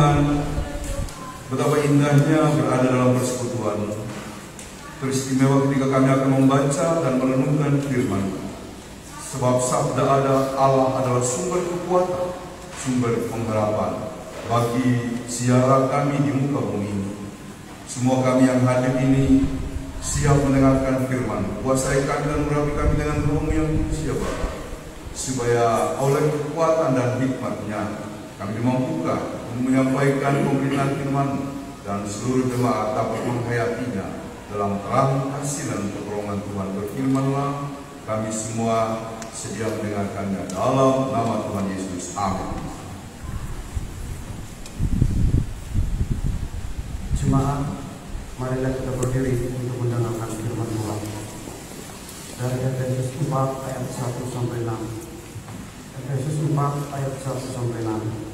Tuhan, betapa indahnya berada dalam persekutuan. Teristimewa ketika kami akan membaca dan merenungkan firman. Sebab sabda Allah adalah sumber kekuatan, sumber pengharapan bagi ziarah kami di muka bumi ini. Semua kami yang hadir ini siap mendengarkan firman. Kuasai kami dan urapi kami dengan Roh-Mu yang kudus ya Bapa, supaya oleh kekuatan dan hikmat-Nya kami dimampukan menyampaikan pemberitaan firman dan seluruh jemaat dapat menghayatinya dalam terang kasih dan pertolongan Tuhan. Berfirmanlah, kami semua sedia mendengarkannya dalam nama Tuhan Yesus. Amin. Jemaat, marilah kita berdiri untuk mendengarkan firman Tuhan dari Efesus 4 ayat 1 sampai 6. Efesus 4 ayat 1 sampai 6.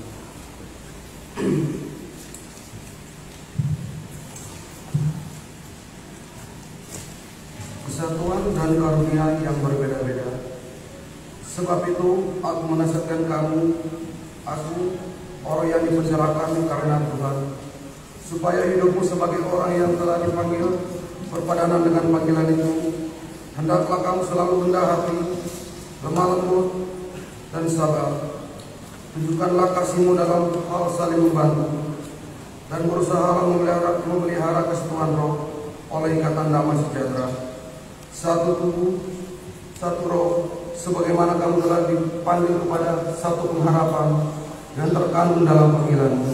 Kesatuan dan karunia yang berbeda-beda. Sebab itu aku menasihatkan kamu, aku orang yang dipenjarakan karena Tuhan, supaya hidupmu sebagai orang yang telah dipanggil berpadanan dengan panggilan itu. Hendaklah kamu selalu rendah hati, lemah lembut, dan sabar. Tunjukkanlah kasihmu dalam hal saling membantu, dan berusaha memelihara kesatuan roh oleh ikatan damai sejahtera. Satu tubuh, satu roh, sebagaimana kamu telah dipanggil kepada satu pengharapan yang terkandung dalam panggilanmu.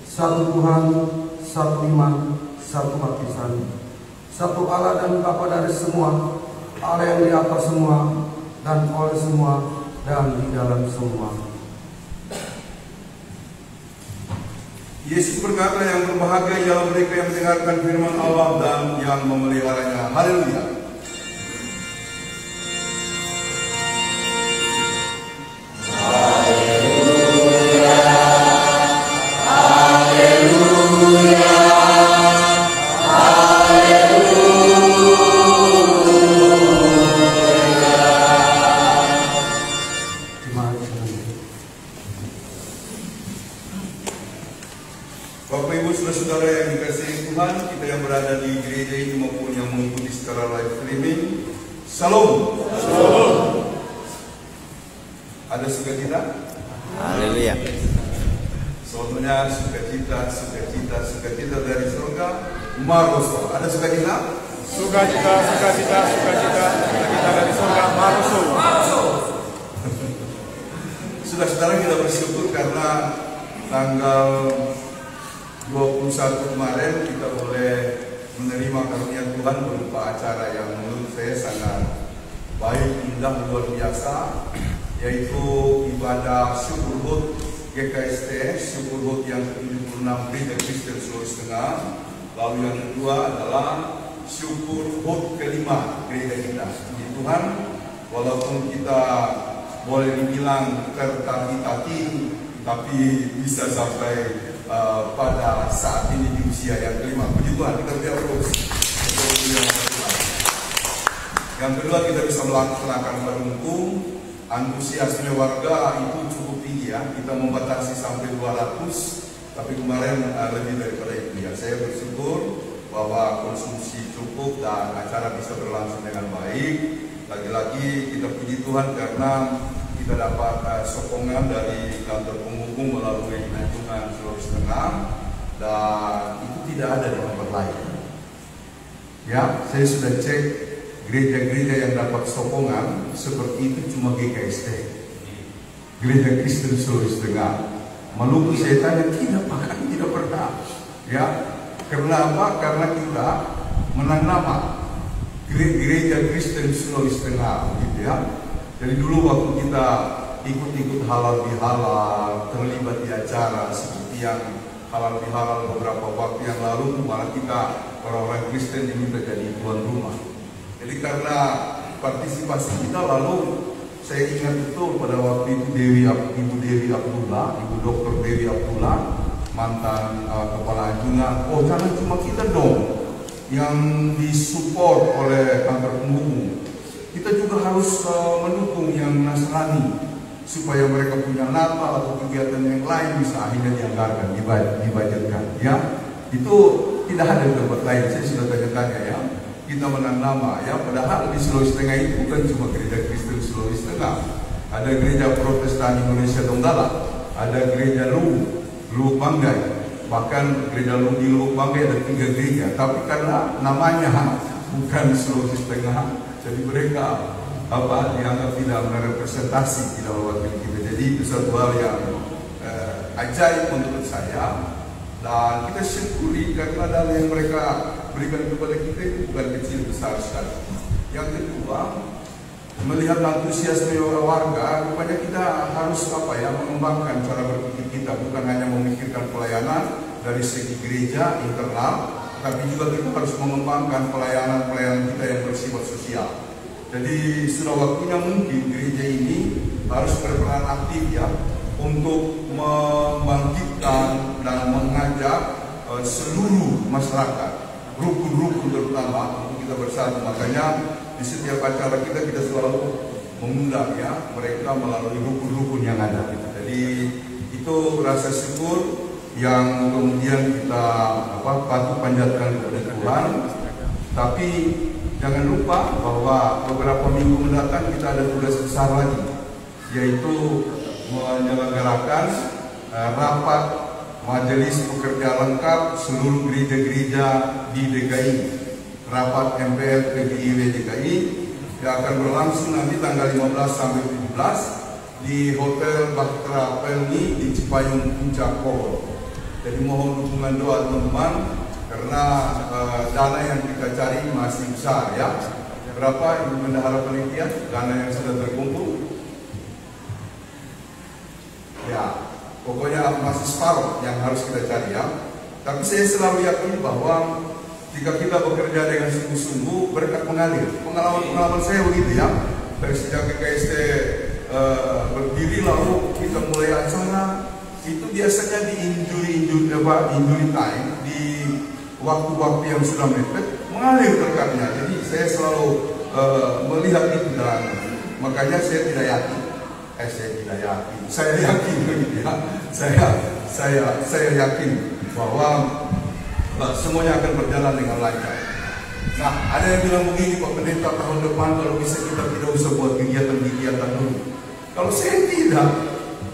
Satu Tuhan, satu iman, satu baptisan, satu Allah dan Bapa dari semua, Allah yang di atas semua, dan oleh semua, dan di dalam semua. Yesus berkata, yang berbahagia ialah mereka yang mendengarkan firman Allah dan yang memeliharanya. Haleluya. Bapak Ibu saudara-saudara yang dikasihi Tuhan, kita yang berada di gereja ini maupun yang mengikuti secara live streaming, Shalom. Shalom. Ada sukacita? Haleluya. Soalnya sukacita dari surga, Maroso. Ada sukacita? Sukacita dari surga, Maroso. Saudara-saudara, kita bersyukur karena tanggal 21 kemarin kita boleh menerima karunia Tuhan berupa acara yang menurut saya sangat baik, indah, luar biasa, yaitu ibadah syukur HUT GKST, syukur HUT yang ke-76 Gereja Kristen Sulawesi Tengah. Lalu yang kedua adalah syukur HUT kelima gereja kita. Puji Tuhan, walaupun kita boleh dibilang tertati-tati, tapi bisa sampai pada saat ini di usia yang kelima. Puji Tuhan, kita beri terus. Yang kedua, kita bisa melaksanakan pendukung. Antusiasme warga itu cukup tinggi ya. Kita membatasi sampai 200, tapi kemarin lebih daripada itu ya. Saya bersyukur bahwa konsumsi cukup dan acara bisa berlangsung dengan baik. Lagi-lagi kita puji Tuhan karena kita dapat sokongan dari kantor penghubung melalui Nasional Sulawesi Tengah, dan itu tidak ada di tempat lain. Ya, saya sudah cek gereja-gereja yang dapat sokongan seperti itu cuma GKST, Gereja Kristen Sulawesi Tengah. Maluku saya tanya, tidak, bahkan tidak pernah. Ya, karena apa? Karena kita menang nama Gereja Kristen Sulawesi Tengah, gitu ya. Jadi dulu waktu kita ikut-ikut halal bihalal, terlibat di acara seperti yang halal bihalal beberapa waktu yang lalu, malah kita orang-orang Kristen diminta jadi tuan rumah. Jadi karena partisipasi kita, lalu saya ingat betul pada waktu itu Ibu Dewi Abdullah, Ibu Dr. Dewi Abdullah, mantan kepala anjungan, oh jangan cuma kita dong yang disupport oleh kantor penghubung, kita juga harus mendukung yang Nasrani, supaya mereka punya nama atau kegiatan yang lain bisa akhirnya dianggarkan, dibudgetkan. Ya, itu tidak ada di tempat lain. Saya sudah tanya-tanya ya. Kita menang nama ya, padahal di Sulawesi Tengah itu bukan cuma gereja Kristen Sulawesi Tengah. Ada gereja Protestan Indonesia Donggala, ada gereja Luwuk Banggai, bahkan gereja di Luwuk Banggai ada 3 gereja. Tapi karena namanya bukan Sulawesi Tengah, jadi mereka dianggap tidak merepresentasi, tidak mewakili kita. Jadi itu satu hal yang ajaib menurut saya, dan kita syukuri karena dana yang mereka berikan kepada kita itu bukan kecil, besar sekali. Yang kedua, melihat antusiasme warga, rupanya kita harus mengembangkan cara berpikir kita, bukan hanya memikirkan pelayanan dari segi gereja internal, tapi juga kita harus mengembangkan pelayanan kita yang bersifat sosial. Jadi sudah waktunya mungkin gereja ini harus berperan aktif ya untuk membangkitkan dan mengajak seluruh masyarakat, rukun-rukun terutama untuk kita bersatu. Makanya di setiap acara kita selalu mengundang ya mereka melalui rukun-rukun yang ada. Jadi itu rasa syukur yang kemudian kita patut panjatkan kepada Tuhan. Tapi jangan lupa bahwa beberapa minggu mendatang kita ada tugas besar lagi, yaitu menyelenggarakan rapat majelis pekerja lengkap seluruh gereja-gereja di DKI, rapat MPR PGIW DKI yang akan berlangsung nanti tanggal 15 sampai 17 di Hotel Bahtera Pelni di Cipayung Puncak Bogor. Jadi mohon dukungan doa teman-teman, karena dana yang kita cari masih besar ya. Berapa Ibu Bendahara Panitia dana yang sudah terkumpul? Ya, pokoknya masih separuh yang harus kita cari ya. Tapi saya selalu yakin bahwa jika kita bekerja dengan sungguh-sungguh, berkat mengalir. Pengalaman saya begitu ya. Dari sejak KKST berdiri lalu kita mulai acara, itu biasanya di injury time, di waktu-waktu yang sudah mepet, mengalir berkatnya. Jadi saya selalu melihat itu, dan makanya saya tidak yakin. Saya yakin begitu ya. Saya yakin bahwa semuanya akan berjalan dengan lancar. Nah, ada yang bilang begini, Pak Pendeta, tahun depan kalau bisa kita tidak usah buat kegiatan dulu. Kalau saya tidak,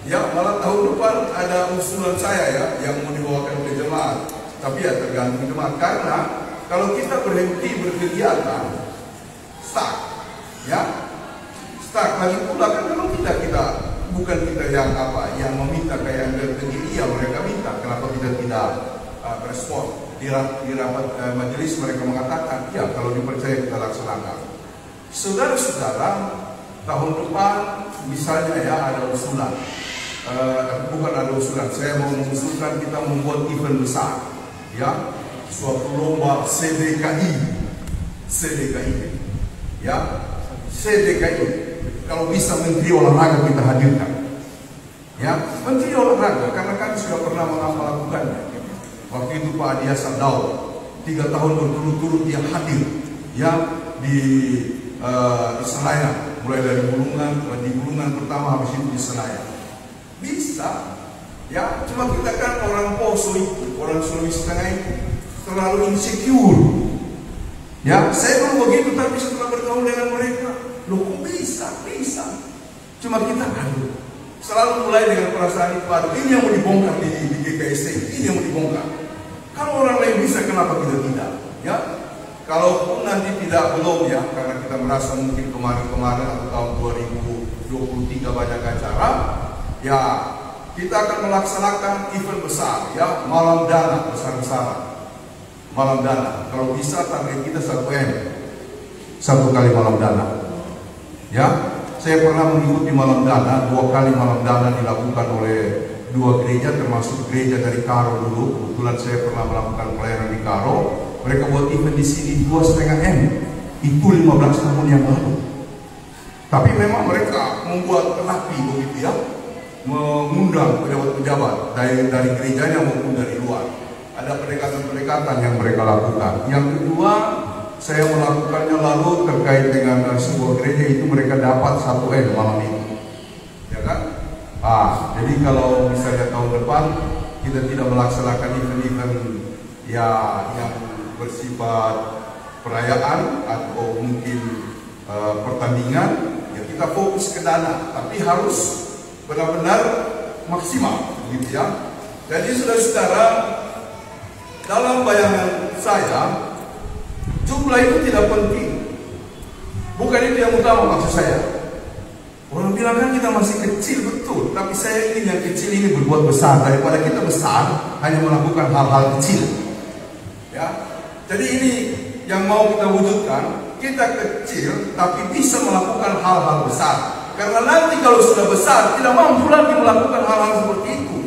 ya malah tahun depan ada usulan saya ya yang mau dibawakan ke jemaat. Tapi ya tergantung jemaat, karena kalau kita berhenti berkegiatan, stuck, ya. Stuck lagi pula kan kalau kita bukan kita yang meminta kayak yang terjadi, ya mereka minta, kenapa kita tidak respon? Di rapat majelis mereka mengatakan, ya kalau dipercaya kita laksanakan. Saudara-saudara, tahun depan misalnya ya ada usulan, bukan ada usulan, saya mau mengusulkan kita membuat event besar, ya, suatu lomba CDKI, ya, CDKI. Kalau bisa Menteri Olahraga kita hadirkan, ya, Menteri Olahraga, karena kami sudah pernah melakukannya. Waktu itu Pak Adia Sandau 3 tahun berturut-turut dia hadir, ya, di Senayan, mulai dari Bulungan pertama, habis itu di Senayan. Bisa, ya, cuma kita kan orang Poso itu, orang Sulawesi Tengah itu terlalu insecure. Ya, saya belum begitu, tapi setelah bergaul dengan mereka, loh kok bisa. Cuma kita selalu mulai dengan perasaan itu, ini yang mau dibongkar di GKST, ini yang mau dibongkar. Kalau orang lain bisa, kenapa kita tidak? Ya, kalaupun nanti belum ya, karena kita merasa mungkin kemarin atau tahun 2023 banyak acara, ya kita akan melaksanakan event besar, ya, malam dana besar-besaran. Malam dana, kalau bisa target kita 1M, 1 kali malam dana. Ya, saya pernah mengikuti malam dana, 2 kali malam dana dilakukan oleh 2 gereja, termasuk gereja dari Karo dulu. Kebetulan saya pernah melakukan pelayanan di Karo. Mereka buat event di sini 2,5M, itu 15 tahun yang lalu. Tapi memang mereka membuat rapi begitu ya, mengundang pejabat-pejabat dari gerejanya maupun dari luar. Ada pendekatan-pendekatan yang mereka lakukan. Yang kedua, saya melakukannya lalu terkait dengan sebuah gereja itu, mereka dapat 1M malam itu, ya kan? Jadi kalau misalnya tahun depan kita tidak melaksanakan event-event yang bersifat perayaan atau mungkin pertandingan, ya kita fokus ke dana, tapi harus benar-benar maksimal, gitu ya. Jadi saudara-saudara, dalam bayangan saya, jumlah itu tidak penting. Bukan itu yang utama maksud saya. Orang bilang kan kita masih kecil, betul. Tapi saya ingin yang kecil ini berbuat besar daripada kita besar hanya melakukan hal-hal kecil. Ya, jadi ini yang mau kita wujudkan. Kita kecil tapi bisa melakukan hal-hal besar. Karena nanti kalau sudah besar tidak mampu lagi melakukan hal-hal seperti itu.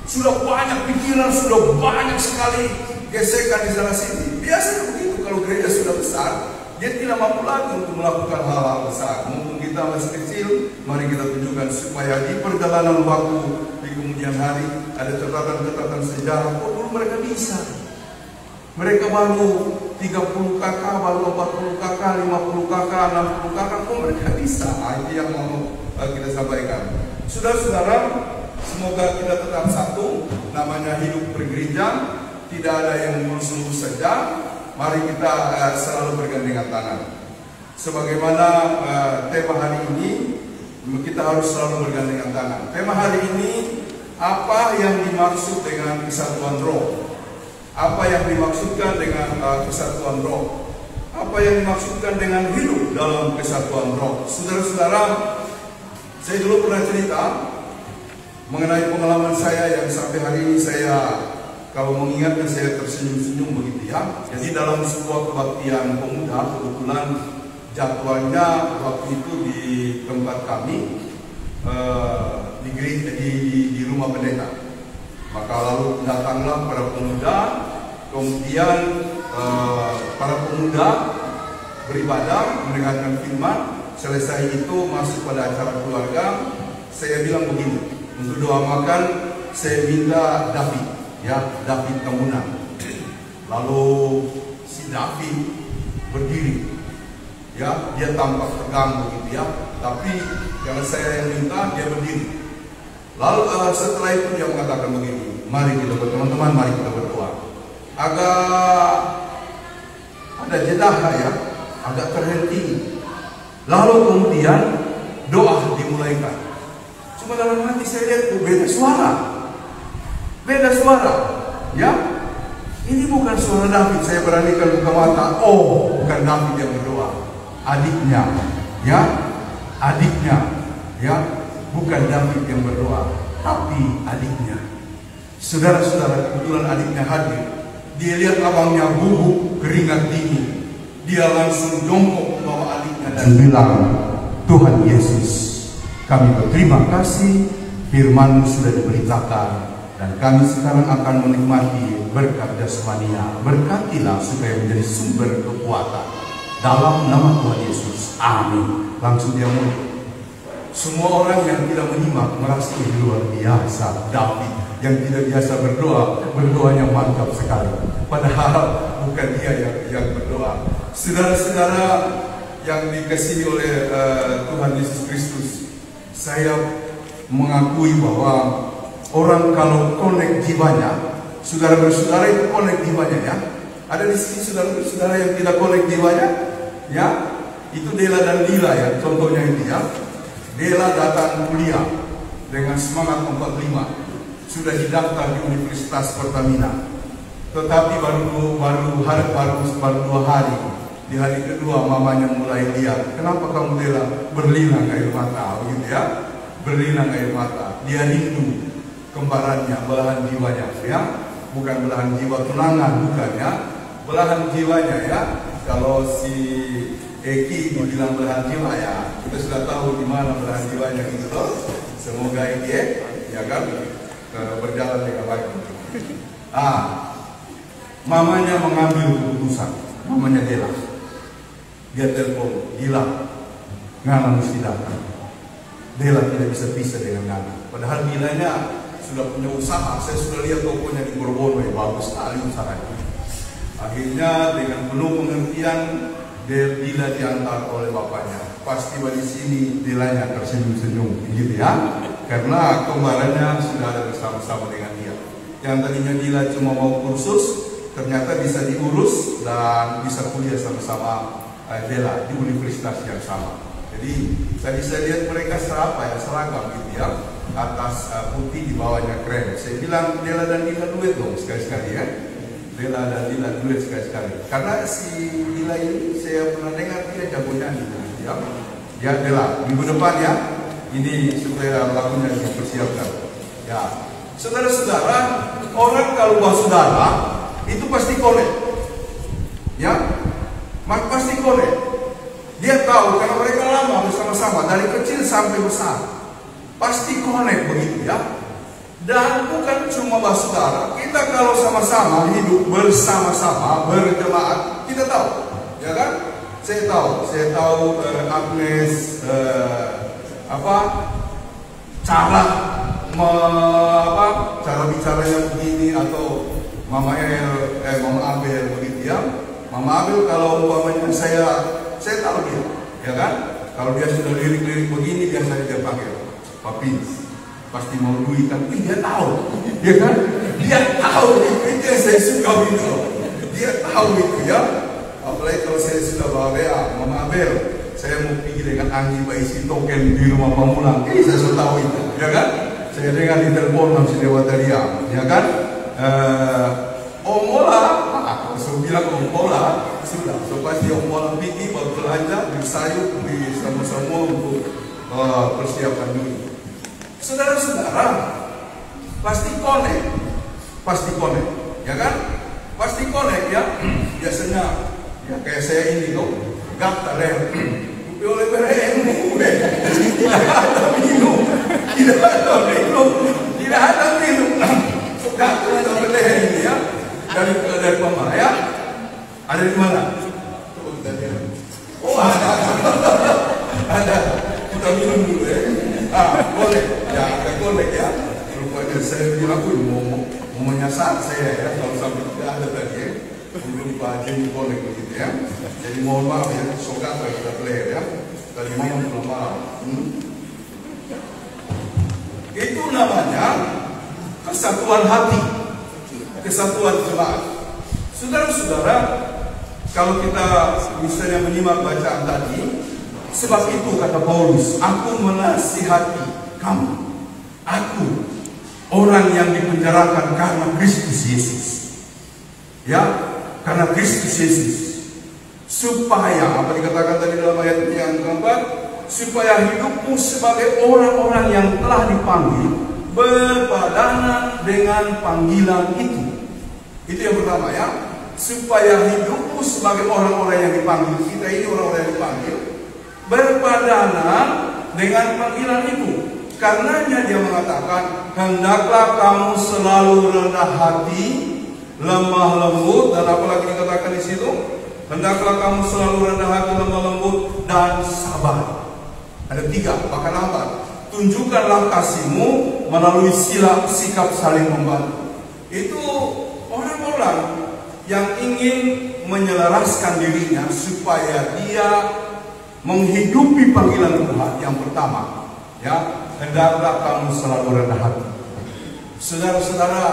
Sudah banyak pikiran, sudah banyak sekali gesekan di sana sini. Biasanya begitu kalau gereja sudah besar. Dia tidak mampu lagi untuk melakukan hal-hal besar. Mumpung kita masih kecil, mari kita tunjukkan supaya di perjalanan waktu di kemudian hari ada catatan-catatan sejarah. Oh, dulu mereka bisa. Mereka baru 30 KK, baru 40 KK, 50 KK, 60 KK. Oh, mereka bisa. Itu yang mau kita sampaikan. Saudara-saudara, semoga kita tetap satu. Namanya hidup bergereja, tidak ada yang mulus-mulus saja. Mari kita selalu bergandengan tangan. Sebagaimana tema hari ini, kita harus selalu bergandengan tangan. Tema hari ini, apa yang dimaksud dengan kesatuan roh? Apa yang dimaksudkan dengan kesatuan roh? Apa yang dimaksudkan dengan hidup dalam kesatuan roh? Saudara-saudara, saya dulu pernah cerita mengenai pengalaman saya yang sampai hari ini saya, kalau mengingatnya saya tersenyum-senyum begitu ya. Jadi dalam sebuah kebaktian pemuda, kebetulan jadwalnya waktu itu di tempat kami di gereja, di rumah pendeta. Maka lalu datanglah para pemuda, kemudian para pemuda beribadah, mendengarkan firman. Selesai itu masuk pada acara keluarga. Saya bilang begini, untuk doa makan saya minta David. Ya, David Kemunan. Lalu si David berdiri. Ya, dia tampak tegang begitu ya. Tapi karena saya yang minta, dia berdiri. Lalu setelah itu dia mengatakan begini, mari kita teman-teman, mari kita berdoa. Agak ada jeda ya, agak terhenti. Lalu kemudian doa dimulaikan. Cuma dalam hati saya lihat beda suara. Beda suara, ya. Ini bukan suara David. Saya beranikan buka mata. Oh, bukan David yang berdoa. Adiknya, ya, adiknya, ya, bukan David yang berdoa, tapi adiknya. Saudara-saudara, kebetulan adiknya hadir. Dia lihat abangnya bubuk keringat dingin. Dia langsung jongkok bawa adiknya dan bilang, Tuhan Yesus, kami berterima kasih. Firman sudah diberitakan. Dan kami sekarang akan menikmati berkat jasmania. Berkatilah supaya menjadi sumber kekuatan. Dalam nama Tuhan Yesus. Amin. Langsung dia mulai. Semua orang yang tidak menyimak merasa luar biasa. David yang tidak biasa berdoa, berdoanya mantap sekali. Padahal bukan dia yang berdoa. Saudara-saudara yang dikasihi oleh Tuhan Yesus Kristus, saya mengakui bahwa orang kalau connect jiwanya, saudara-saudara itu connect jiwanya ya. Ada di sini saudara-saudara yang tidak connect jiwanya, ya. Itu Dela dan Lila ya, contohnya itu ya. Dela datang kuliah dengan semangat 45, sudah didaftar di Universitas Pertamina. Tetapi baru 2 hari, di hari kedua mamanya mulai lihat, kenapa kamu Dela berlinang air mata, begitu ya, berlinang air mata. Dia rindu kembarannya, belahan jiwanya ya, bukan belahan jiwa tunangan, bukan ya, belahan jiwanya ya. Kalau si Eki dibilang belahan jiwa ya, kita sudah tahu di mana belahan jiwanya gitu loh. Semoga Eki ya kan berjalan dengan baik. Mamanya mengambil keputusan, mamanya Dela. Dia telepon, Gila, Ngana mesti datang. Dela tidak bisa pisah dengan Ngana. Padahal Gilanya sudah punya usaha, saya sudah lihat tokonya di Borbono ya, bagus sekali usahanya. Akhirnya dengan penuh pengertian, Dela diantar oleh bapaknya. Pas tiba di sini, Delanya tersenyum-senyum, gitu ya. karena kemarinnya sudah ada bersama-sama dengan dia. Yang tadinya Dila cuma mau kursus, ternyata bisa diurus dan bisa kuliah sama-sama Dela di universitas yang sama. Jadi tadi saya lihat mereka seragam gitu ya, atas putih, di bawahnya keren. Saya bilang Dela dan Dila duet dong sekali-sekali ya. Dela dan Dila duet sekali-sekali. Karena si Dila ini saya pernah dengar dia jago nyanyi ya. Ya Dela, minggu depan ya. Ini supaya lagunya dipersiapkan. Ya, saudara-saudara, orang kalau saudara itu pasti connect, ya, pasti connect. Dia tahu karena mereka lama bersama-sama dari kecil sampai besar, pasti connect begitu ya. Dan bukan cuma saudara, kita kalau sama-sama hidup bersama-sama berjemaat, kita tahu, ya kan? Saya tahu Agnes. Cara bicaranya begini, atau Mama Abel begitu ya. Mama Abel kalau umpamanya saya tahu dia, ya kan? Kalau dia sudah lirik-lirik begini, biasanya dia panggil Papi, pasti mau duit, tapi dia tahu, ya kan? Dia tahu itu yang saya suka itu. Dia tahu itu ya. Apalagi kalau saya sudah bawa Mama Abel, saya mau pergi dengan Anggi isi token di rumah Pamulang. Saya sudah tahu itu, ya kan? Saya dengar di telepon masih lewat dia, ya kan? Omola, kalau saya bilang Omola, sudah. So pasti Omola pergi baru belanja, beli sayur, beli sama-sama untuk persiapan dulu. Saudara-saudara, pasti connect, ya kan? Pasti connect ya. Biasanya, ya kayak saya ini kok. Gak ada oleh beremu, tidak ada minum, gak ada beremu ya. Dari Pama ya, ada di mana? Oh ada, kita minum dulu ya. Boleh, ya agak boleh ya. Rupanya saya bilang aku mau menyasar saya ya, kalau sampai tidak ada tadi ya. Belum pagi boleh begitu ya. Jadi mohon maaf ya, sokat kita player ya. Tadi malam belum maaf. Itu namanya kesatuan hati, kesatuan jemaat. Saudara-saudara, kalau kita misalnya menyimak bacaan tadi, sebab itu kata Paulus, aku menasihati kamu, aku orang yang dipenjarakan karena Kristus Yesus, ya, karena Kristus Yesus, supaya apa dikatakan tadi dalam ayat yang keempat, supaya hidupmu sebagai orang-orang yang telah dipanggil berpadanan dengan panggilan itu. Itu yang pertama ya, supaya hidupmu sebagai orang-orang yang dipanggil. Kita ini orang-orang yang dipanggil berpadanan dengan panggilan itu. Karenanya dia mengatakan, hendaklah kamu selalu rendah hati, lemah lembut, dan apalagi dikatakan di situ, hendaklah kamu selalu rendah hati, lemah lembut, dan sabar. Ada 3, bahkan 4. Tunjukkanlah kasihmu melalui sikap saling membantu. Itu orang-orang yang ingin menyelaraskan dirinya supaya dia menghidupi panggilan Tuhan. Yang pertama, ya, hendaklah kamu selalu rendah hati. Saudara-saudara,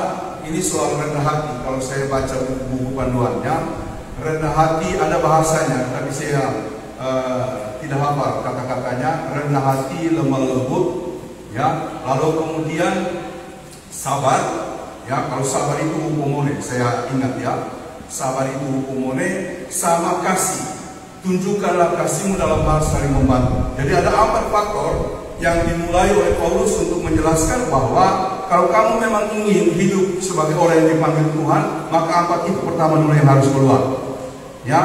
ini soal rendah hati. Kalau saya baca buku panduannya, rendah hati ada bahasanya, tapi saya tidak hafal kata-katanya. Rendah hati, lemah lembut, ya. Lalu kemudian sabar, ya. Kalau sabar itu hukumone, saya ingat ya. Sabar itu hukumone, sama kasih. Tunjukkanlah kasihmu dalam hal saling membantu. Jadi ada 4 faktor yang dimulai oleh Paulus untuk menjelaskan bahwa kalau kamu memang ingin hidup sebagai orang yang dipanggil Tuhan, maka 4 itu pertama dulu yang harus keluar. Ya,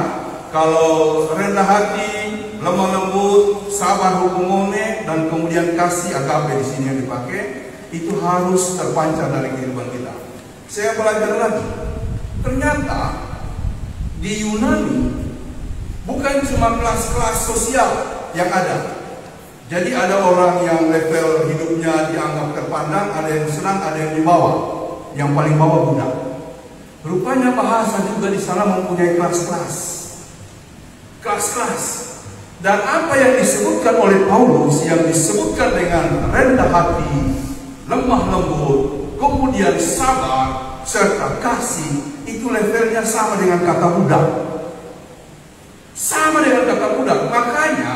kalau rendah hati, lemah lembut, sabar hukumone, dan kemudian kasih, agape di sini yang dipakai, itu harus terpancar dari kehidupan kita. Saya belajar lagi, ternyata di Yunani bukan cuma kelas-kelas sosial yang ada. Jadi ada orang yang level hidupnya dianggap terpandang, ada yang senang, ada yang di bawah. Yang paling bawah budak. Rupanya bahasa juga di sana mempunyai kelas-kelas. Kelas-kelas. Dan apa yang disebutkan oleh Paulus, yang disebutkan dengan rendah hati, lemah lembut, kemudian sabar, serta kasih, itu levelnya sama dengan kata budak. Sama dengan kata budak. Makanya,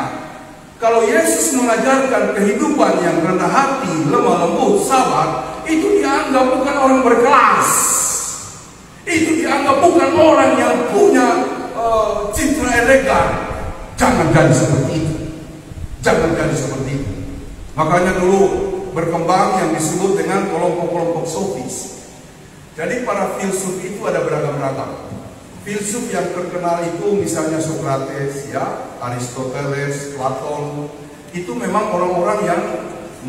kalau Yesus mengajarkan kehidupan yang rendah hati, lemah lembut, sabar, itu dianggap bukan orang berkelas. Itu dianggap bukan orang yang punya citra elegan. Jangan jadi seperti itu. Jangan jadi seperti itu. Makanya dulu berkembang yang disebut dengan kelompok-kelompok sofis. Jadi para filsuf itu ada beragam-ragam. Filsuf yang terkenal itu misalnya Socrates, ya, Aristoteles, Platon. Itu memang orang-orang yang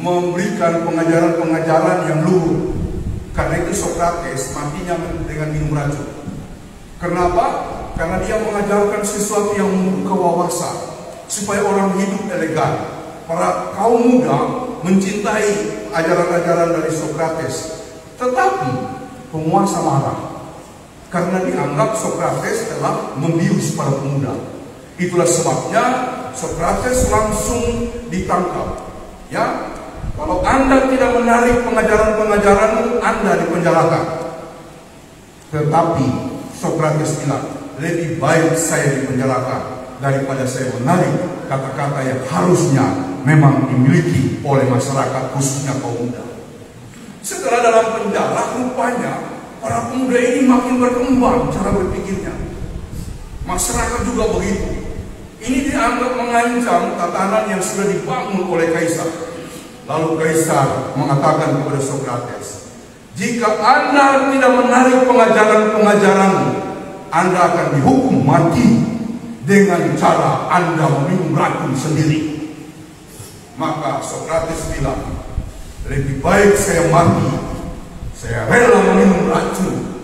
memberikan pengajaran-pengajaran yang luhur. Karena itu Socrates matinya dengan minum racun. Kenapa? Karena dia mengajarkan sesuatu yang membuka wawasan supaya orang hidup elegan. Para kaum muda mencintai ajaran-ajaran dari Socrates. Tetapi penguasa marah karena dianggap Socrates telah membius para pemuda. Itulah sebabnya Socrates langsung ditangkap. Ya, kalau Anda tidak menarik pengajaran-pengajaranmu, Anda dipenjarakan. Tetapi Socrates bilang, lebih baik saya dipenjarakan daripada saya menarik kata-kata yang harusnya memang dimiliki oleh masyarakat, khususnya kaum muda. Setelah dalam penjara, rupanya para pemuda ini makin berkembang cara berpikirnya. Masyarakat juga begitu. Ini dianggap mengancam tatanan yang sudah dibangun oleh Kaisar. Lalu Kaisar mengatakan kepada Socrates, jika Anda tidak menarik pengajaran-pengajaranmu, Anda akan dihukum mati dengan cara Anda meminum racun sendiri. Maka Socrates bilang, lebih baik saya mati, saya rela meminum racun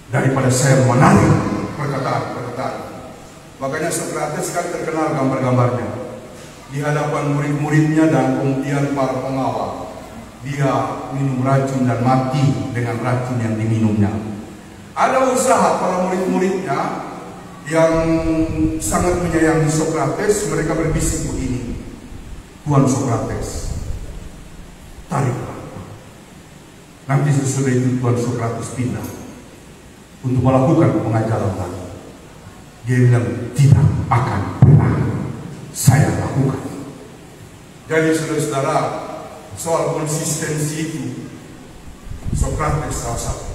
daripada saya menarik perkataan-perkataan. Makanya Socrates kan terkenal gambar-gambarnya di hadapan murid-muridnya dan kemudian para pengawal. Dia minum racun dan mati dengan racun yang diminumnya. Ada usaha para murid-muridnya yang sangat menyayangi Socrates. Mereka berbisik begini, Tuan Socrates, tariklah. Nanti sesudah itu Tuan Socrates pindah untuk melakukan pengajaran lagi. Dia bilang, tidak akan pernah saya lakukan. Jadi saudara-saudara, soal konsistensi itu Socrates salah satu.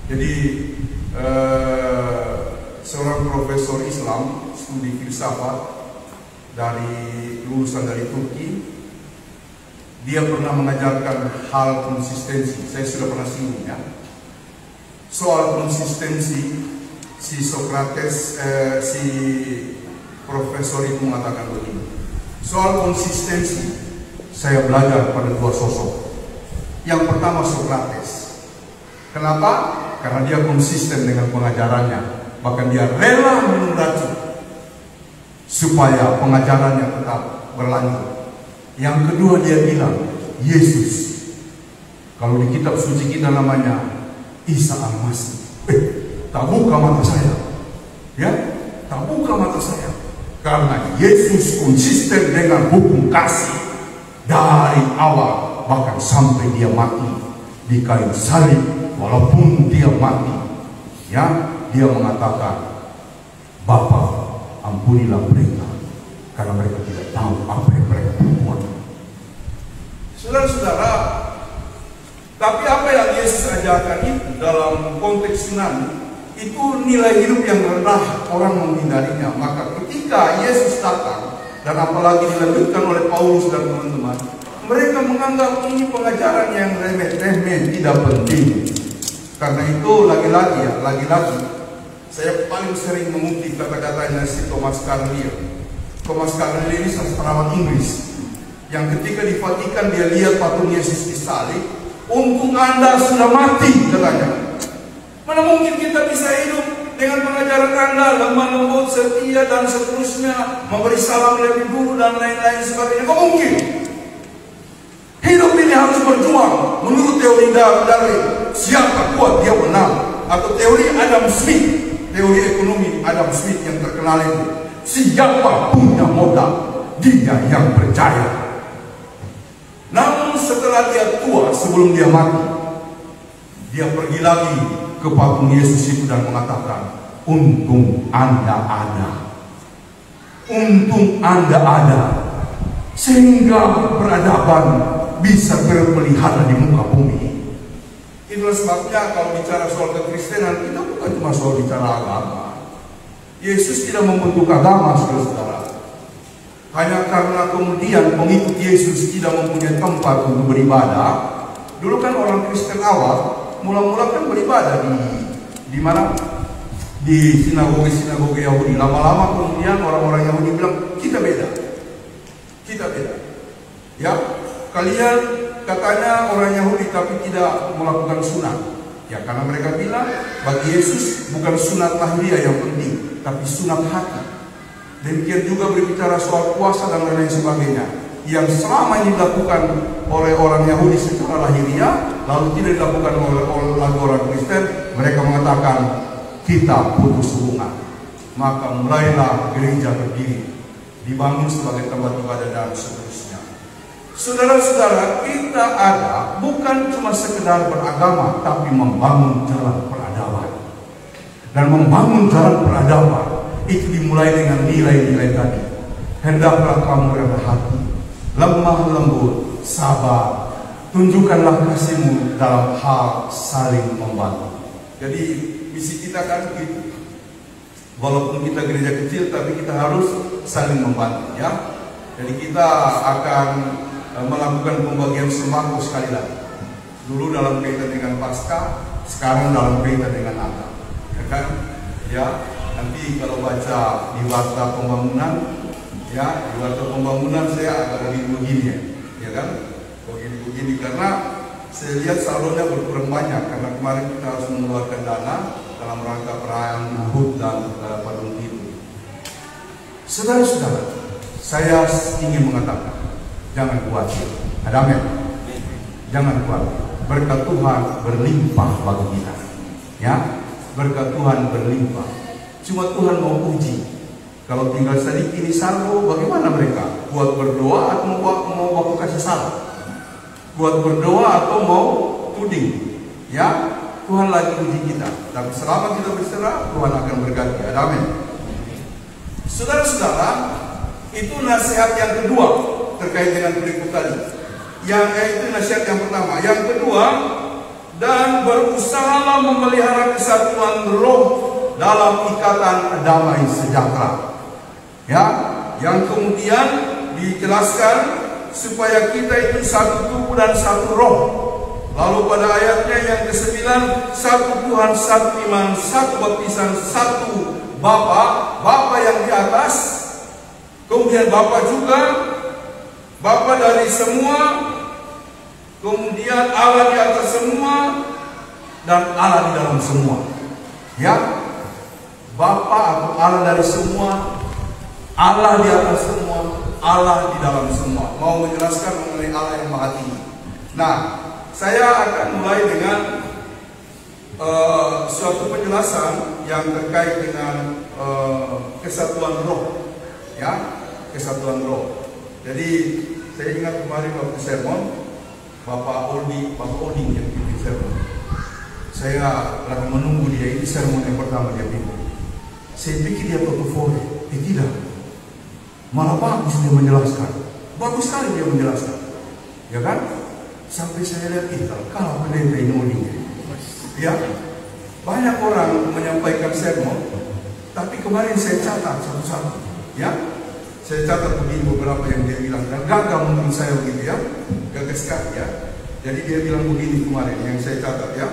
Jadi seorang profesor Islam studi filsafat lulusan dari Turki, dia pernah mengajarkan hal konsistensi. Saya sudah pernah singgung, ya. Soal konsistensi, si Socrates, si profesor itu mengatakan begini. Soal konsistensi, saya belajar pada dua sosok. Yang pertama Socrates. Kenapa? Karena dia konsisten dengan pengajarannya. Bahkan dia rela minum racun supaya pengajarannya tetap berlanjut. Yang kedua dia bilang, Yesus. Kalau di kitab suci kita namanya Isa Al-Masih. Tak buka mata saya. Ya, tak buka mata saya. Karena Yesus konsisten dengan hukum kasih dari awal, bahkan sampai dia mati di kayu salib. Walaupun dia mati, ya, dia mengatakan, Bapa, ampunilah mereka, karena mereka tidak tahu apa yang mereka perbuat. Saudara-saudara, tapi apa yang Yesus ajarkan itu dalam konteks Yunani, itu nilai hidup yang rendah, orang menghindarinya. Maka ketika Yesus datang, dan apalagi dilanjutkan oleh Paulus dan teman-teman, mereka menganggap ini pengajaran yang remeh-temeh, tidak penting. Karena itu lagi-lagi saya paling sering mengutip kata-katanya si Thomas Carlyle. Thomas Carlyle ini sastrawan Inggris yang ketika di Vatikan dia lihat patung Yesus disalib. Untung Anda sudah mati, katanya. Mana mungkin kita bisa hidup dengan pengajaran Anda lemah lembut, setia dan seterusnya, memberi salam lebih dulu dan lain-lain sebagainya. Kok mungkin? Hidup ini harus berjuang menurut teori Darwin. Siapa kuat dia menang. Atau teori Adam Smith, teori ekonomi Adam Smith yang terkenal itu. Siapa punya modal, dia yang percaya. Namun setelah dia tua, sebelum dia mati, dia pergi lagi ke patung Yesus itu dan mengatakan, untung Anda ada. Untung Anda ada, sehingga peradaban bisa terpelihara di muka bumi. Itulah sebabnya kalau bicara soal kekristenan, kita bukan cuma soal bicara agama. Yesus tidak membentuk agama, saudara-saudara. Hanya karena kemudian pengikut Yesus tidak mempunyai tempat untuk beribadah. Dulu kan orang Kristen awal mula-mula kan beribadah di mana? Di sinagoge Yahudi. Lama-lama kemudian orang-orang Yahudi bilang, kita beda. Ya, kalian katanya orang Yahudi tapi tidak melakukan sunat. Ya, karena mereka bilang bagi Yesus bukan sunat lahiriah yang penting, tapi sunat hati. Demikian juga berbicara soal puasa dan lain sebagainya, yang selama ini dilakukan oleh orang Yahudi secara lahiriah, lalu tidak dilakukan oleh orang Kristen. Mereka mengatakan kita putus hubungan. Maka mulailah gereja berdiri, dibangun sebagai tempat ibadah dan seterusnya. Saudara-saudara, kita ada bukan cuma sekedar beragama, tapi membangun jalan peradaban. Dan membangun jalan peradaban itu dimulai dengan nilai-nilai tadi. Hendaklah kamu rendah hati, lemah lembut, sabar. Tunjukkanlah kasihmu dalam hal saling membantu. Jadi misi kita kan begitu. Walaupun kita gereja kecil, tapi kita harus saling membantu, ya. Jadi kita akan melakukan pembagian sembako sekali lagi. Dulu dalam kaitan dengan Paskah, sekarang dalam kaitan dengan Natal, ya kan? Ya, nanti kalau baca di Warta Pembangunan, ya, di Warta Pembangunan saya agak begini, ya kan? Begini karena saya lihat saldonya berkurang banyak karena kemarin kita harus mengeluarkan dana dalam rangka perayaan Hud dan Padang Biru. Saudara-saudara, saya ingin mengatakan, jangan khawatir. Amin. Jangan khawatir. Berkat Tuhan berlimpah bagi kita. Ya, berkat Tuhan berlimpah. Cuma Tuhan mau uji. Kalau tinggal sedikit ini saldo, bagaimana mereka? Buat berdoa atau mau baku kasih salah? Buat berdoa atau mau tuding? Ya, Tuhan lagi uji kita. Tapi selama kita berserah, Tuhan akan berkati. Amin. Saudara-saudara, itu nasihat yang kedua terkait dengan berikut tadi. Itu nasihat yang pertama. Yang kedua, dan berusahalah memelihara kesatuan roh dalam ikatan damai sejahtera. Ya, yang kemudian dijelaskan supaya kita itu satu tubuh dan satu roh. Lalu pada ayatnya yang ke-9, satu Tuhan, satu iman, satu baptisan, satu Bapa, Bapa yang di atas, kemudian Bapa juga, Bapa dari semua, kemudian Allah di atas semua, dan Allah di dalam semua. Ya, Bapa atau Allah dari semua, Allah di atas semua, Allah di dalam semua. Mau menjelaskan mengenai Allah yang Maha Tinggi. Nah, saya akan mulai dengan suatu penjelasan yang terkait dengan kesatuan roh, ya, kesatuan roh. Jadi saya ingat kemarin waktu sermon Bapak Oding yang pimpin sermon. Saya lagi menunggu dia, ini sermon yang pertama dia pimpin. Saya pikir dia portofolio, tidak. Malah bagus dia menjelaskan, bagus sekali dia menjelaskan, ya kan? Sampai saya lihat kalau pendeta ini Oding, ya, banyak orang menyampaikan sermon, tapi kemarin saya catat satu-satu, ya. Saya catat begini beberapa yang dia bilang, dan gagal menurut saya begitu, ya, gagal sekali, ya. Jadi dia bilang begini kemarin yang saya catat, ya,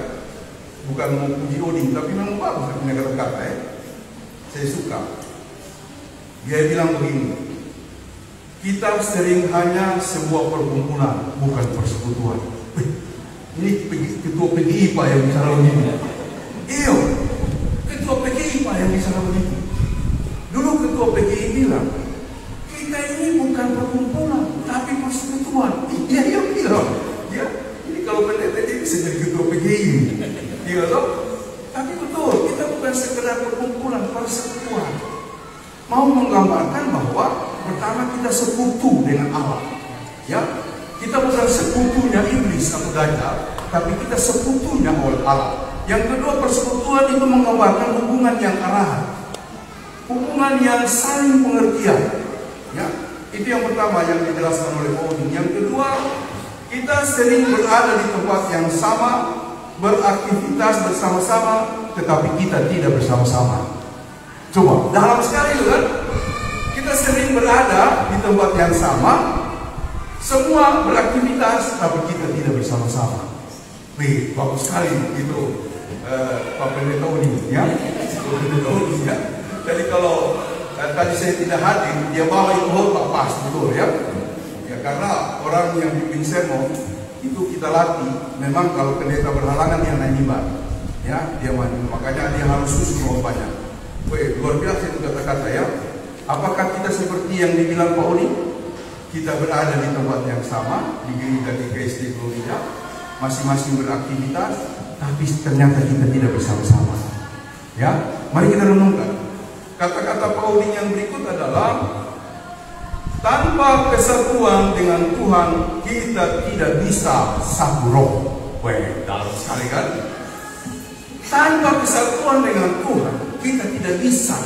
bukan mau puji Oding, tapi memang bagus punya kata-kata, ya. Saya suka. Dia bilang begini, kita sering hanya sebuah perkumpulan, bukan persekutuan. Ini ketua PGI Pak yang bicara begini. Iya, ketua PGI Pak yang bicara begitu. Dulu ketua PGI bilang, kita ini bukan perkumpulan, tapi persekutuan. Iya bilang. Ya, ini kalau pendeta ini bisa jadi ketua PGI. Iya loh. Tapi betul, kita bukan sekedar perkumpulan, persekutuan. mau menggambarkan bahwa pertama kita sekutu dengan Allah. Ya, kita bukan sekutunya iblis atau dajjal, tapi kita sekutunya oleh Allah. Yang kedua, persekutuan itu menggambarkan hubungan yang arahan, hubungan yang saling pengertian. Ya, itu yang pertama yang dijelaskan oleh Paulus. Yang kedua, kita sering berada di tempat yang sama, beraktivitas bersama-sama, tetapi kita tidak bersama-sama. Coba, dalam sekali itu kan? Kita sering berada di tempat yang sama, semua beraktivitas, tapi kita tidak bersama-sama. Wih, bagus sekali itu Pak Pendeta Uni, ya. Ya. Jadi kalau tadi saya tidak hadir, dia bawa itu pas, betul ya. Ya, karena orang yang pimpin sermon itu kita latih. Memang kalau pendeta berhalangan dia naik mimbar, ya, dia maju. Makanya dia harus susun banyak. Wih, luar biasa itu kata-kata ya. Apakah kita seperti yang dibilang Pak Uni? Kita berada di tempat yang sama di gereja GKSD Gloria, masing-masing beraktivitas, tapi ternyata kita tidak bersama-sama. Ya, mari kita renungkan. Kata-kata Paulus yang berikut adalah tanpa kesatuan dengan Tuhan kita tidak bisa satu roh. Weh, dalam sekali kan? Tanpa kesatuan dengan Tuhan kita tidak bisa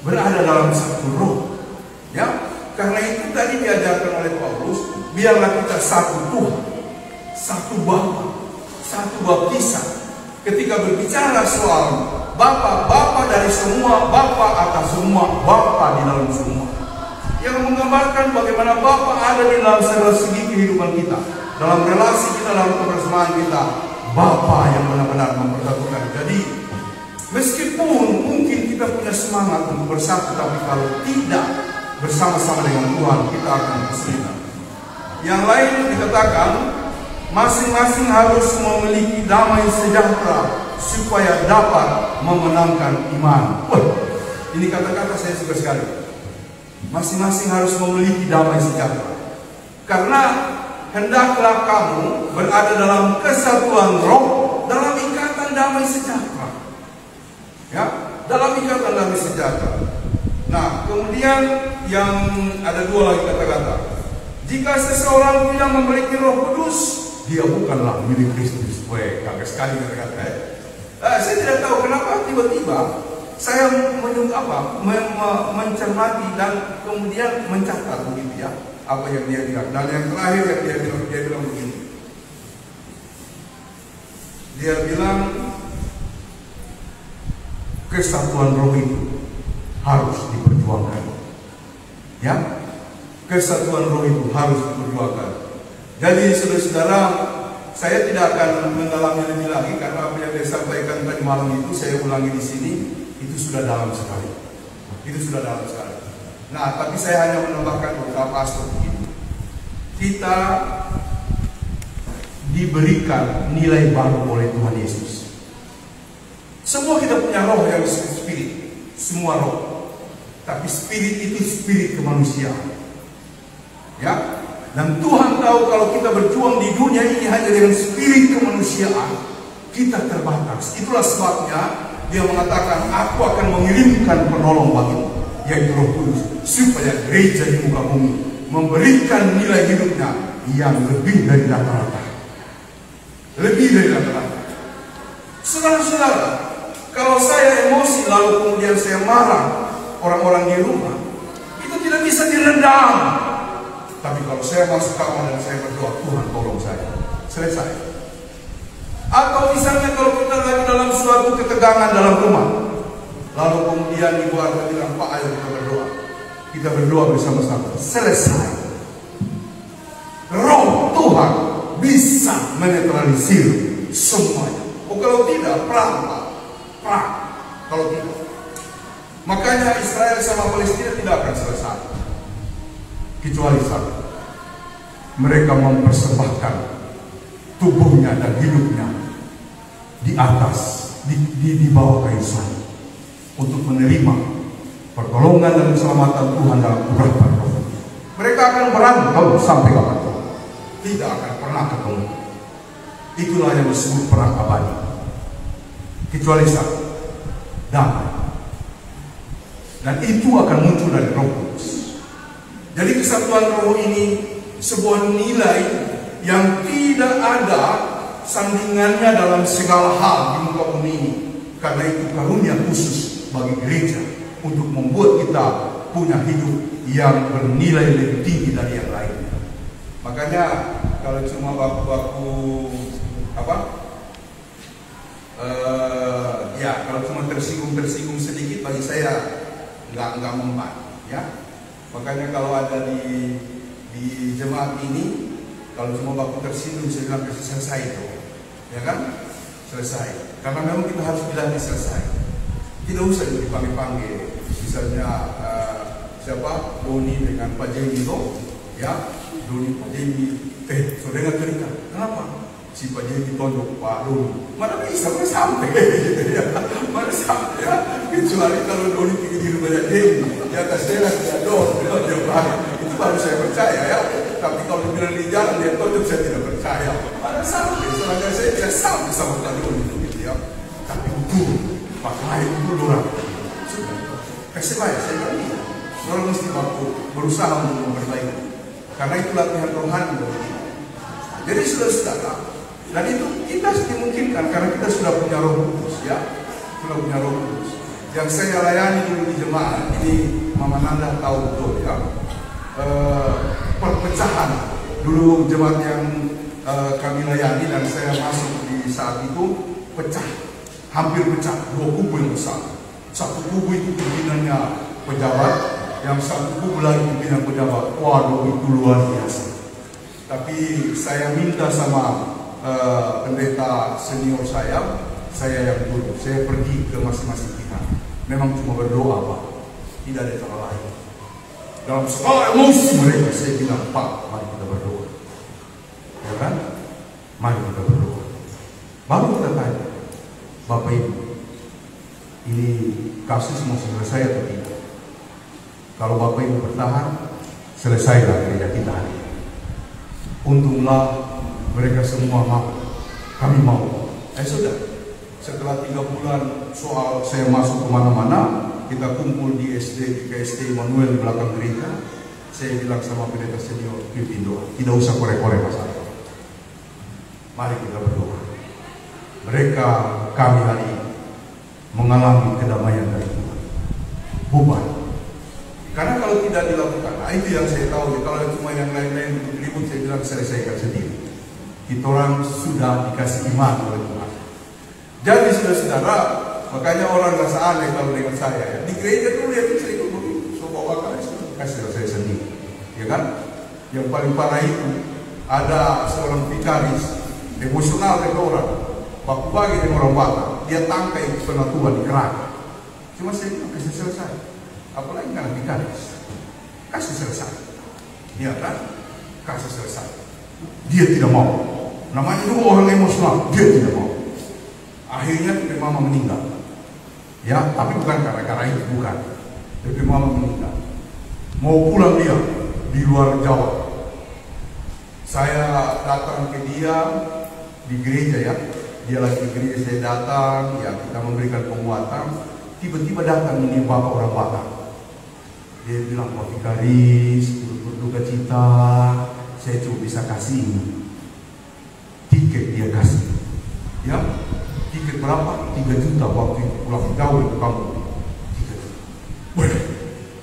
berada dalam satu roh. Ya, karena itu tadi diajarkan oleh Paulus, biarlah kita satu Tuhan, satu Bapa, satu baptisan. Ketika berbicara soal Bapa dari semua, Bapa atas semua, Bapa di dalam semua. Yang menggambarkan bagaimana Bapa ada di dalam segala segi kehidupan kita, dalam relasi kita, dalam kebersamaan kita. Bapa yang benar-benar mempersatukan. Jadi meskipun mungkin kita punya semangat untuk bersatu, tapi kalau tidak bersama-sama dengan Tuhan, kita akan kesulitan. Yang lain dikatakan masing-masing harus memiliki damai sejahtera supaya dapat memenangkan iman. Ini kata-kata saya suka sekali. Masing-masing harus memiliki damai sejahtera. Karena hendaklah kamu berada dalam kesatuan roh, dalam ikatan damai sejahtera. Ya, dalam ikatan damai sejahtera. Nah, kemudian yang ada dua lagi kata-kata. Jika seseorang tidak memiliki Roh Kudus, dia bukanlah milik Kristus. Weh, kaget sekali kata-kata. Saya tidak tahu kenapa tiba-tiba saya mencermati dan kemudian mencatat begitu ya apa yang dia bilang. Dan yang terakhir yang dia bilang begini. Dia bilang kesatuan roh itu harus diperjuangkan. Ya, kesatuan roh itu harus diperjuangkan. Jadi saudara-saudara, saya tidak akan mendalami lebih lagi karena apa yang saya sampaikan tadi malam itu saya ulangi di sini, itu sudah dalam sekali. Itu sudah dalam sekali. Nah, tapi saya hanya menambahkan beberapa aspek begini. Kita diberikan nilai baru oleh Tuhan Yesus. Semua kita punya roh yang disebut spirit, semua roh. Tapi spirit itu spirit kemanusiaan. Ya, dan Tuhan tahu kalau kita berjuang di dunia ini hanya dengan spirit kemanusiaan, kita terbatas. Itulah sebabnya Dia mengatakan, aku akan mengirimkan penolong bagimu, yaitu Roh Kudus, supaya gereja di muka bumi memberikan nilai hidupnya yang lebih dari rata-rata. Lebih dari rata-rata. Saudara-saudara, kalau saya emosi lalu kemudian saya marah orang-orang di rumah, itu tidak bisa diredam. Tapi kalau saya masuk kamar dan saya berdoa, Tuhan tolong saya, selesai. Atau misalnya kalau kita lagi dalam suatu ketegangan dalam rumah, lalu kemudian ibu Arta bilang, Pak, ayo kita berdoa. Kita berdoa bersama-sama, selesai. Roh Tuhan bisa menetralisir semuanya. Oh, kalau tidak, perang. Kalau tidak, makanya Israel sama Palestina tidak akan selesai kecuali satu, mereka mempersembahkan tubuhnya dan hidupnya di atas, di bawah kayu salib untuk menerima pertolongan dan keselamatan Tuhan dalam urutan roh. Mereka akan merantau sampai kapan? Tidak akan pernah ketemu. Itulah yang disebut perang abadi. Kecuali satu, damai. Dan itu akan muncul dari Roh Kudus. Jadi kesatuan roh ini sebuah nilai yang tidak ada sandingannya dalam segala hal di muka bumi ini. Karena itu karunia khusus bagi gereja untuk membuat kita punya hidup yang bernilai lebih tinggi dari yang lain. Makanya kalau cuma baku-baku kalau cuma tersinggung sedikit bagi saya nggak mempan, ya. Makanya kalau ada di jemaat ini, kalau cuma baku tersinggung saya bilang selesai itu, ya kan? Selesai. Karena memang kita harus bilang selesai. Tidak usah dipanggil-panggil. Misalnya siapa? Doni dengan Pak Jemi itu, ya. Doni Pak Jemi, saudara cerita. Kenapa? Si Pak Jemi tonjok Pak Doni. Mana bisa sampai ya? Mana sampai ya? Kecuali kalau Doni tinggi di rumah Jemi, di atas jalan dia Don, dia balik. Itu baru saya percaya ya. Tapi kalau dibilang di jalan dia tonjok, saya tidak percaya. Mana sampai? Selangkah saya tidak sampai sama Pak Doni itu gitu ya. Tapi ukur, pakai ukur orang. Sudah. Kasih bayar saya kan ini. Orang mesti berusaha untuk memperbaiki. Karena itu latihan rohani bagi kita. Jadi saudara-saudara, dan itu kita dimungkinkan karena kita sudah punya Roh Kudus, ya, sudah punya Roh Kudus. Yang saya layani dulu di jemaat ini, Mama Nanda tahu betul, ya, perpecahan dulu jemaat yang kami layani dan saya masuk di saat itu pecah, hampir pecah, dua kubu yang besar. Satu kubu itu pimpinannya pejabat, yang satu kubu lagi pimpinan pejabat. Waduh, itu luar biasa. Tapi saya minta sama pendeta senior saya yang dulu, saya pergi ke masing-masing pihak. Memang cuma berdoa, Pak, tidak ada cara lain. Dalam segala emosi mereka, saya bilang, Pak, mari kita berdoa, ya kan? Mari kita berdoa. Baru kita tanya, Bapak Ibu, ini kasus mau selesai atau tidak? Kalau Bapak Ibu bertahan, selesailah gereja kita hari ini. Untunglah mereka semua mau, kami mau. Sudah, setelah 3 bulan soal saya masuk kemana-mana, kita kumpul di KST Immanuel di belakang gereja. Saya bilang sama pendeta senior, pimpin doa, tidak usah korek-korek masalah. Mari kita berdoa. Mereka, kami hari ini mengalami kedamaian dari Tuhan. Bubar. Karena kalau tidak dilakukan, itu yang saya tahu. Kalau cuma yang lain-lain ribut, saya bilang selesaikan sendiri. Kita orang sudah dikasih iman oleh Tuhan. Jadi saudara-saudara, makanya orang rasa aneh kalau dengan saya. Ya. Di gereja dulu ya bisa ikut begitu. So bawa kalian kasih saya sendiri, ya kan? Yang paling parah itu ada seorang vikaris emosional dengan orang. Waktu pagi dengan orang Batak, dia tangkai penatua di kerana. Cuma saya bilang kasih selesai. Apalagi karena vikaris, kasih selesai, ya kan? Kasih selesai. Dia tidak mau. Namanya dulu orang emosional, dia tidak mau. Akhirnya Pipi Mama meninggal. Ya, tapi bukan karena itu, bukan. Pipi Mama meninggal. Mau pulang dia di luar Jawa. Saya datang ke dia di gereja ya. Dia lagi di gereja, saya datang, ya kita memberikan penguatan. Tiba-tiba datang ini bapak orang Batak. Dia bilang, Pak Vikaris, berduka cita, saya cuma bisa kasih ini. Tiket dia kasih. Ya, tiket berapa? 3 juta waktu itu pulang jauh ke kampung. 3 juta. Wah,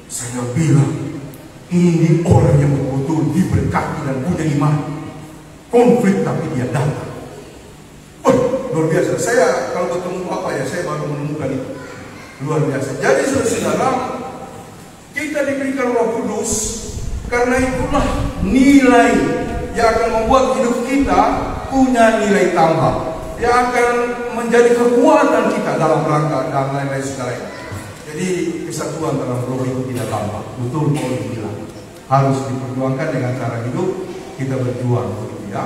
saya bilang, ini orang yang betul-betul diberkati dan punya iman. Konflik tapi dia datang. Wah, luar biasa. Saya kalau ketemu apa ya, saya baru menemukan itu. Luar biasa. Jadi saudara-saudara, kita diberikan Roh Kudus karena itulah nilai yang akan membuat hidup kita punya nilai tambah, yang akan menjadi kekuatan kita dalam rangka dan lain-lain sebagainya. Jadi kesatuan dalam roh itu tidak tambah. Betul Paulus bilang harus diperjuangkan dengan cara hidup kita berjuang, begitu ya,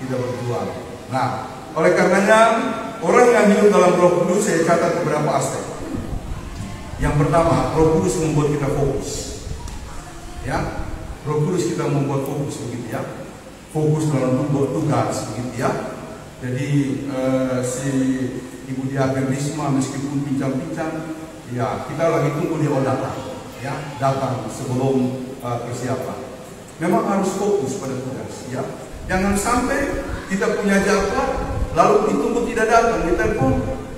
kita berjuang. Nah, oleh karenanya orang yang hidup dalam Roh Kudus saya catat beberapa aspek. Yang pertama, Roh Kudus membuat kita fokus. Ya, Roh Kudus kita membuat fokus, begitu ya. Fokus dalam membuat tugas, begitu ya. Jadi si Ibu Diaken Risma meskipun pincang-pincang, Ya, kita lagi tunggu dia datang. Ya, datang sebelum persiapan. Memang harus fokus pada tugas. Ya, jangan sampai kita punya jadwal lalu ditunggu tidak datang, ditelepon.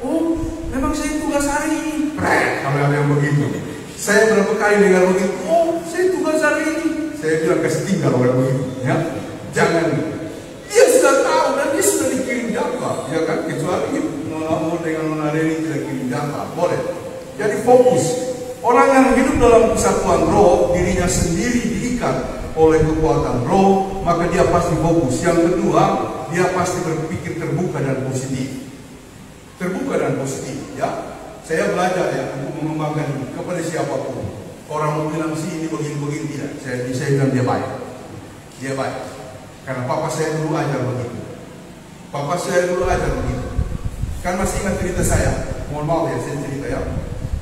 Oh, memang saya tugas hari ini. Kalau ada yang begitu, saya berapa kali dengar begitu. Oh, saya tugas hari ini. Saya bilang kasih tinggal orang begitu. Ya, jangan. Dia sudah tahu dan dia sudah dikirim jadwal, ya kan? Kecuali mau dengan menadiri tidak kirim jadwal, boleh. Jadi fokus. Orang yang hidup dalam kesatuan roh, dirinya sendiri diikat oleh kekuatan roh, maka dia pasti fokus. Yang kedua, dia pasti berpikir terbuka dan positif. Terbuka dan positif, ya. Saya belajar ya untuk mengembangkan ini kepada siapapun. Orang mau bilang sih ini begini-begini tidak. Saya bilang dia baik. Dia baik. Karena papa saya dulu ajar begitu. Papa saya dulu ajar begitu. Kan masih ingat cerita saya. Mohon maaf ya, saya cerita ya.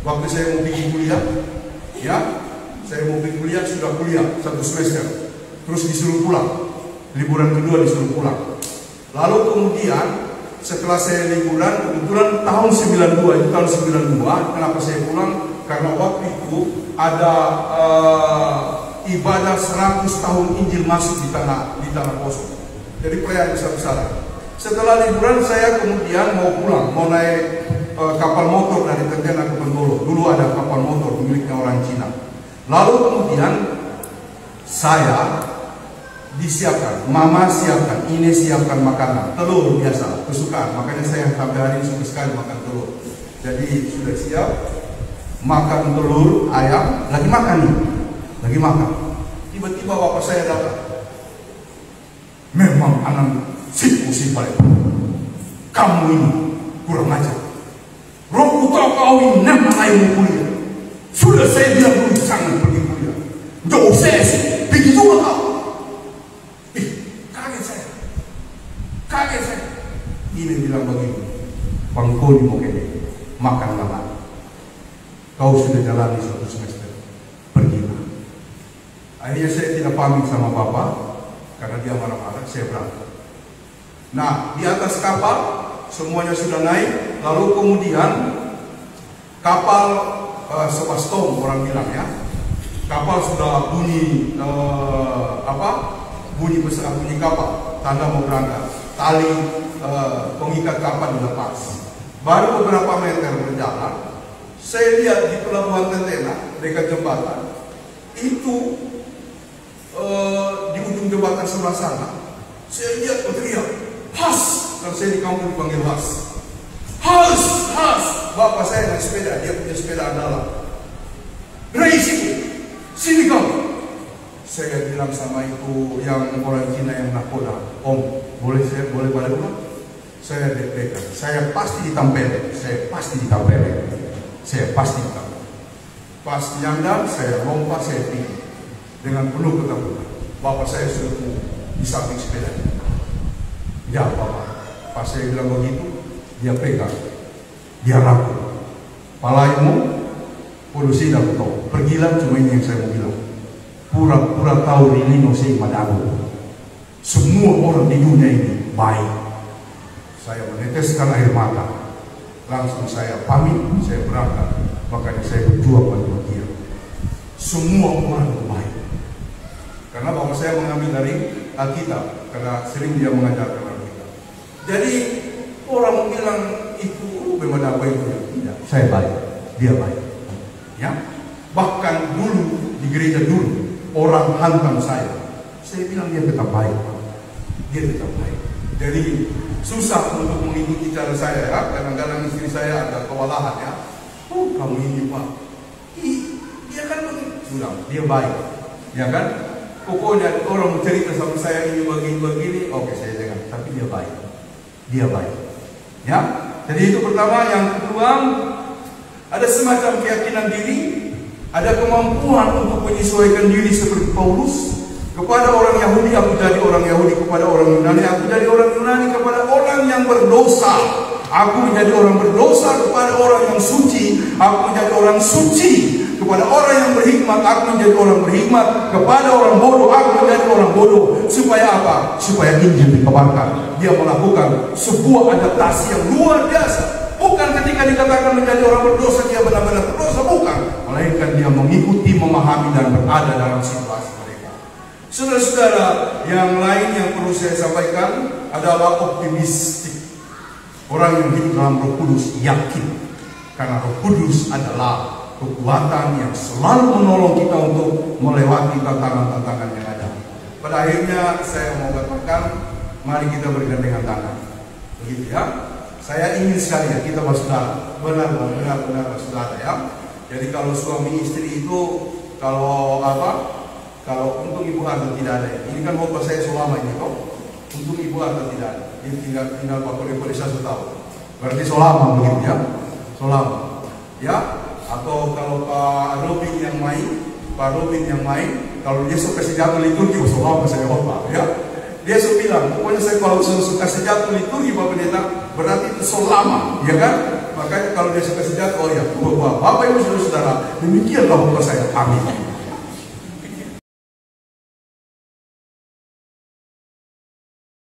Waktu saya mau pergi kuliah, ya, saya mau pergi kuliah, sudah kuliah 1 semester, terus disuruh pulang, liburan kedua disuruh pulang. Lalu kemudian setelah saya liburan, kebetulan tahun 92, itu tahun 92, kenapa saya pulang? Karena waktu itu ada ibadah 100 tahun Injil masuk di tanah kosong. Jadi perayaan besar-besaran. Setelah liburan saya kemudian mau pulang, mau naik kapal motor dari Tentena ke Bengkulu. Dulu ada kapal motor miliknya orang Cina. Lalu kemudian saya disiapkan, mama siapkan, ini siapkan makanan, telur biasa, kesukaan. Makanya saya sampai hari ini suka sekali makan telur. Jadi sudah siap, makan telur ayam, lagi makan nih, lagi makan. Tiba-tiba bapak saya datang. Memang anak si paling. Kamu ini kurang ajar. Roh putra kau ini nama yang kuliah. Sudah saya bilang dulu jangan pergi kuliah. Jauh saya sih, begitu kau. Kaget saya. Ini bilang begitu. Bangkoni mau kene, makan lama. Kau sudah jalani 1 semester, pergilah. Akhirnya saya tidak pamit sama bapak karena dia marah-marah. Saya berangkat. Nah, di atas kapal semuanya sudah naik, lalu kemudian kapal sebastom orang bilang ya, kapal sudah bunyi bunyi kapal, tanda mau berangkat, tali pengikat kapal dilepas. Baru beberapa meter berjalan, saya lihat di pelabuhan Tentena dekat jembatan itu di ujung jembatan sebelah sana, saya lihat berteriak, "Has!" Kalau saya di kampung dipanggil Has. Has, Has. Bapak saya naik sepeda, dia punya sepeda andalan. Rai sini kamu. Saya bilang sama itu yang orang Cina yang nakoda, Om, boleh balik rumah? Saya deg-degan, saya pasti ditampelin. Pas nyandar, saya lompat, saya tinggi dengan penuh ketakutan. Bapak saya sudah di samping sepeda. Ya Bapak. Pas saya bilang begitu, dia pegang, dia ragu. Palaimu, polusi dan kau. Pergilah, cuma ini yang saya mau bilang. Pura-pura tahu rilino sei madago. Semua orang di dunia ini baik. Saya meneteskan air mata. Langsung saya pamit, saya berangkat. Makanya saya berjuang pada dia. Semua orang baik. Karena bapak saya mengambil dari Alkitab, karena sering dia mengajarkan. Jadi orang bilang itu bagaimana apa itu? Tidak, saya baik, dia baik. Ya, bahkan dulu di gereja dulu orang hantam saya bilang dia tetap baik, dia tetap baik. Jadi susah untuk mengikuti cara saya ya. Kadang-kadang istri saya agak kewalahan ya. Oh kamu ini pak, dia kan begitu, dia baik, ya kan? Pokoknya orang cerita sama saya ini begini, oke saya dengar, tapi dia baik. Dia baik, ya. Jadi itu pertama. Yang kedua, ada semacam keyakinan diri, ada kemampuan untuk menyesuaikan diri seperti Paulus. Kepada orang Yahudi aku jadi orang Yahudi, kepada orang Yunani aku jadi orang Yunani, kepada orang yang berdosa aku menjadi orang berdosa, kepada orang yang suci aku menjadi orang suci, kepada orang yang berhikmat aku menjadi orang berhikmat, kepada orang bodoh aku menjadi orang bodoh. Supaya apa? Supaya Injil dikabarkan. Dia melakukan sebuah adaptasi yang luar biasa. Bukan ketika dikatakan menjadi orang berdosa dia benar-benar berdosa, bukan. Melainkan dia mengikuti, memahami dan berada dalam situasi mereka. Saudara-saudara, yang lain yang perlu saya sampaikan adalah optimistik. Orang yang hidup dalam Roh Kudus yakin, karena Roh Kudus adalah kekuatan yang selalu menolong kita untuk melewati tantangan-tantangan yang ada. Pada akhirnya saya mau katakan, mari kita bergandengan tangan. Begitu ya. Saya ingin sekali ya kita bersaudara, benar bersaudara ya. Jadi kalau suami istri itu kalau untuk ibu harta tidak ada. Ini kan khotbah saya selama ini kok. Untuk ibu harta tidak ada. Ini tinggal Pak Polisi tahu. Berarti selama begitu ya. Selama ya. Atau kalau Pak Robin yang main, kalau dia suka sejatuh liturgi, selama saya khotbah ya. Dia sudah bilang, pokoknya saya kalau suka sejatuh liturgi Pak Pendeta, berarti itu selama, ya kan? Makanya kalau dia suka sejatuh, oh ya, Bapak Ibu saudara-saudara, demikianlah khotbah saya. Amin.